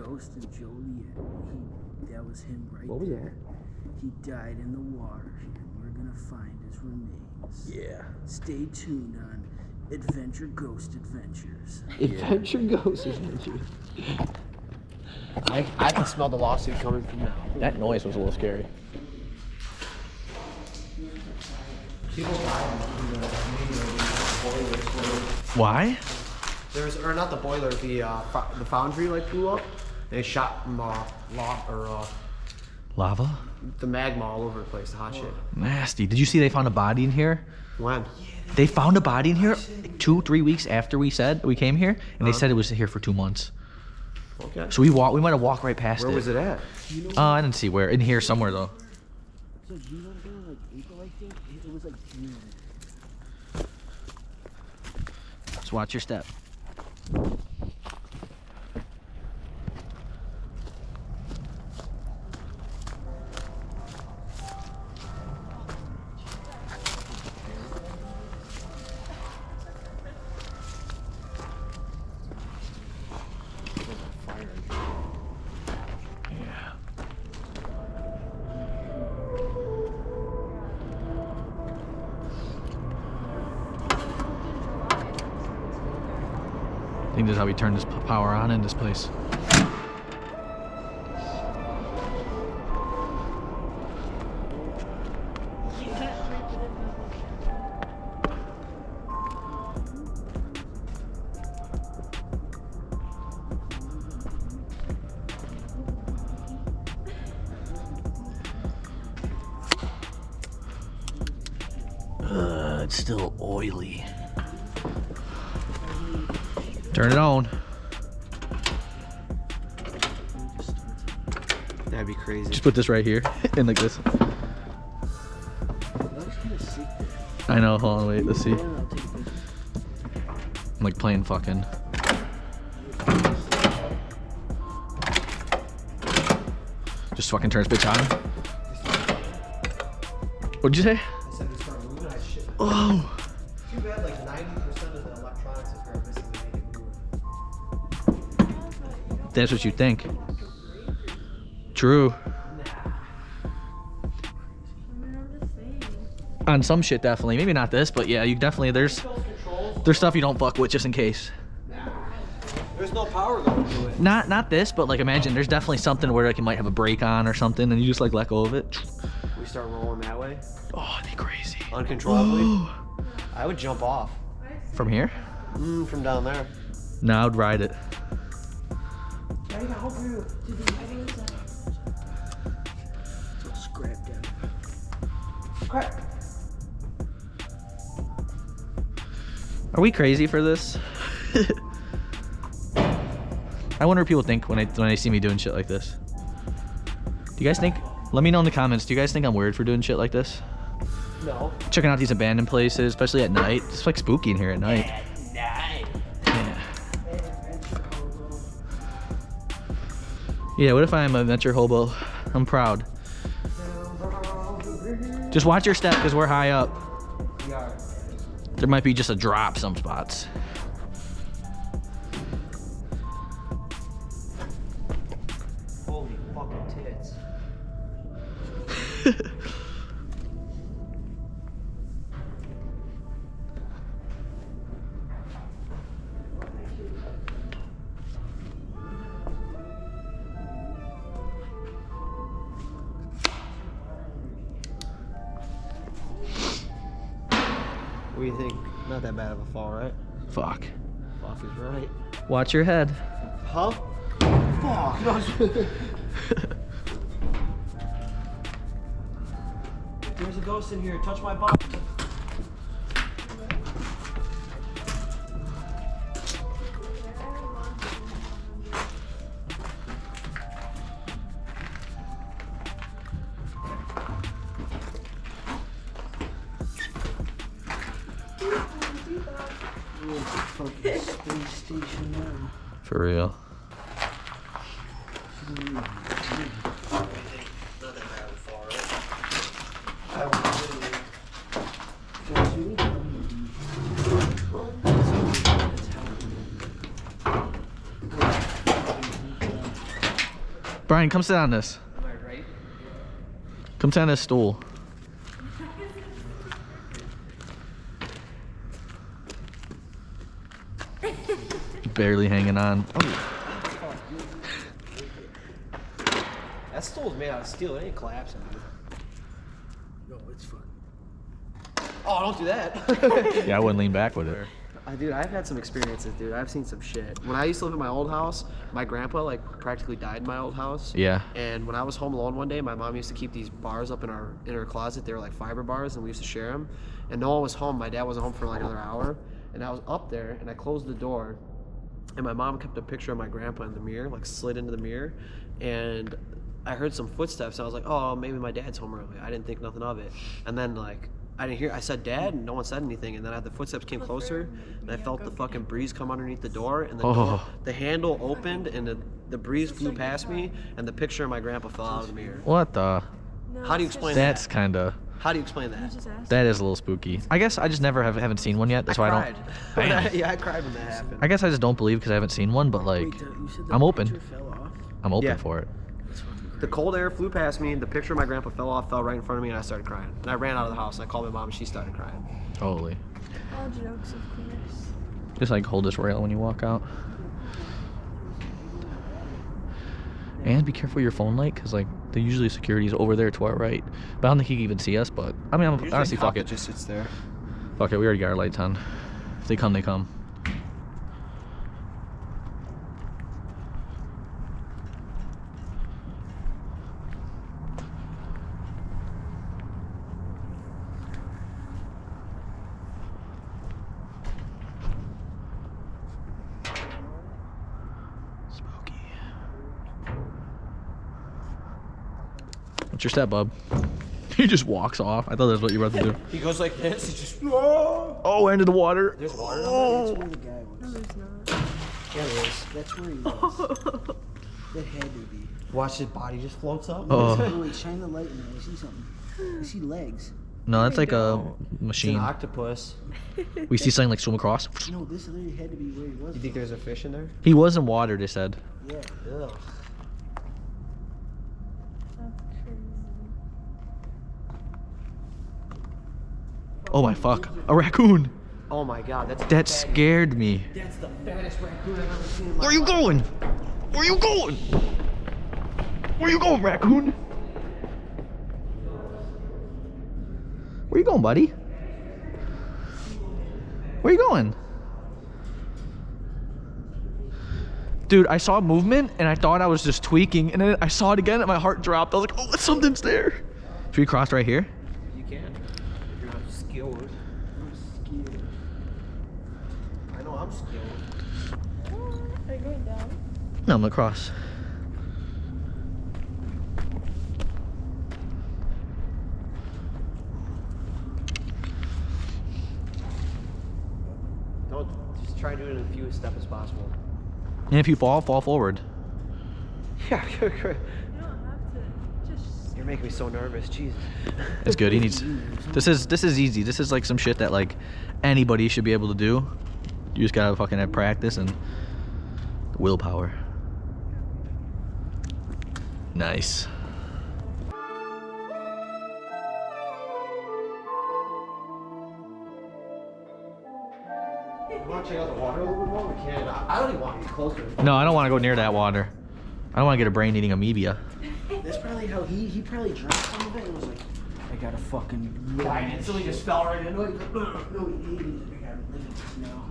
ghost of Joliet. That was him right What was there. that? He died in the water here. We're gonna find his remains. Yeah. Stay tuned on Adventure Ghost Adventures. Adventure Ghost Adventures. I can smell the lawsuit coming from now. That noise was a little scary. Why? There's, or not the boiler, the foundry like blew up. And it shot Lava? the magma all over the place, the hot shit. Nasty. Did you see they found a body in here? When? They found a body in here like 2-3 weeks after we said we came here, and they said it was here for 2 months. Okay. So we might have walked right past it. Where was it at? I didn't see where. In here somewhere though. So you know like April, I think? It was like June. Just watch your step. I think this is how we turn this power on in this place. It's still oily. Turn it on. That'd be crazy. Just put this right here and like this. I know, hold on, wait, let's see. I'm like playing fucking. Just fucking turn this bitch on. What'd you say? I said we start moving that shit. Oh. Too bad like 90% of the electronics is very missing to make it move. That's what you think. True. On some shit, definitely. Maybe not this, but yeah, you definitely, there's stuff you don't fuck with just in case. There's no power going to it. Not this, but like imagine there's definitely something where like you might have a brake on or something and you just like let go of it. We start rolling that way. Oh, it'd be crazy. Uncontrollably. I would jump off. From here? From down there. No, I'd ride it. Scrapped out. Crap. Are we crazy for this? I wonder what people think when they see me doing shit like this. Do you guys think? Let me know in the comments. Do you guys think I'm weird for doing shit like this? No. Checking out these abandoned places, especially at night. It's like spooky in here at night. Yeah. Yeah, what if I'm a adventure hobo? I'm proud. Just watch your step because we're high up. There might be just a drop some spots. Holy fucking tits. What do you think? Not that bad of a fall, right? Fuck. Fuck is right. Watch your head. Huh? Fuck. There's a ghost in here. Touch my butt. Fucking space station now. For real. Brian, come sit on this. Am I right? Come sit on this stool. Barely hanging on. Oh. That stool's made out of steel. It ain't collapsing, dude. No, it's fun. Oh, don't do that. Yeah, I wouldn't lean back with it. Dude, I've had some experiences, dude. I've seen some shit. When I used to live in my old house, my grandpa like practically died in my old house. Yeah. And when I was home alone one day, my mom used to keep these bars up in her closet. They were like fiber bars, and we used to share them. And no one was home. My dad wasn't home for like another hour, and I was up there, and I closed the door, and my mom kept a picture of my grandpa in the mirror, like slid into the mirror, and I heard some footsteps. And I was like, oh, maybe my dad's home early. I didn't think nothing of it, and then like. I didn't hear. I said, "Dad," and no one said anything. And then the footsteps came closer, and I felt the fucking breeze come underneath the door, and the handle opened, and the breeze flew past me, and the picture of my grandpa fell out of the mirror. What the? How do you explain That's that? kinda. How do you explain that? That is a little spooky. I guess I just never haven't seen one yet. That's why cried. I don't. Damn. Yeah, I cried when that happened. I guess I just don't believe because I haven't seen one. But like, Wait, you said the I'm open. picture fell off? I'm open Yeah. for it. The cold air flew past me, the picture of my grandpa fell right in front of me, and I started crying. And I ran out of the house, and I called my mom, and she started crying. Holy. All jokes, of course. Just like hold this rail when you walk out. And be careful of your phone light, because like usually security's over there to our right. But I don't think he can even see us. But I mean, honestly, fuck it. Just sits there. Fuck it. We already got our lights on. If they come, they come. What's your step, bub? He just walks off. I thought that's what you were about to do. He goes like this, he just... Oh, into the water. There's water That's down where the guy No, was. there's not. there? Yeah, there is. That's where he was. That had to be. Watch his body just floats up. Oh. Wait, shine the light in there. I see something. I see legs. No, that's like a It's an machine. octopus. We see something like swim across. No, this literally had to be where he was. You think there's a fish in there? He was in water, they said. Yeah. Ugh. That's crazy. Oh my fuck. A raccoon. Oh my god, That scared me. That's the fattest raccoon I've ever seen in my Where you life. going? Where you going? Where you going, raccoon? Where you going, buddy? Where you going? Dude, I saw movement and I thought I was just tweaking, and then I saw it again and my heart dropped. I was like, oh, something's there. Should we cross right here? You can. If you're not skilled. I'm scared. I know I'm skilled. Are you going down? No, I'm gonna cross. Don't just try to do it in the fewest steps as possible. And if you fall, fall forward. Yeah, You don't have to. Just. you're making me so nervous. Jesus. It's good. He needs. This is easy. This is like some shit that like anybody should be able to do. You just gotta fucking have practice and willpower. Nice. You want to check out the water a little bit more? We can. I don't even want to get closer. No, I don't want to go near that water. I don't want to get a brain-eating amoeba. That's probably how he probably drank some of it and was like, I gotta fucking. Yeah, and so he just fell right into it. No, he ate it. I gotta live it now.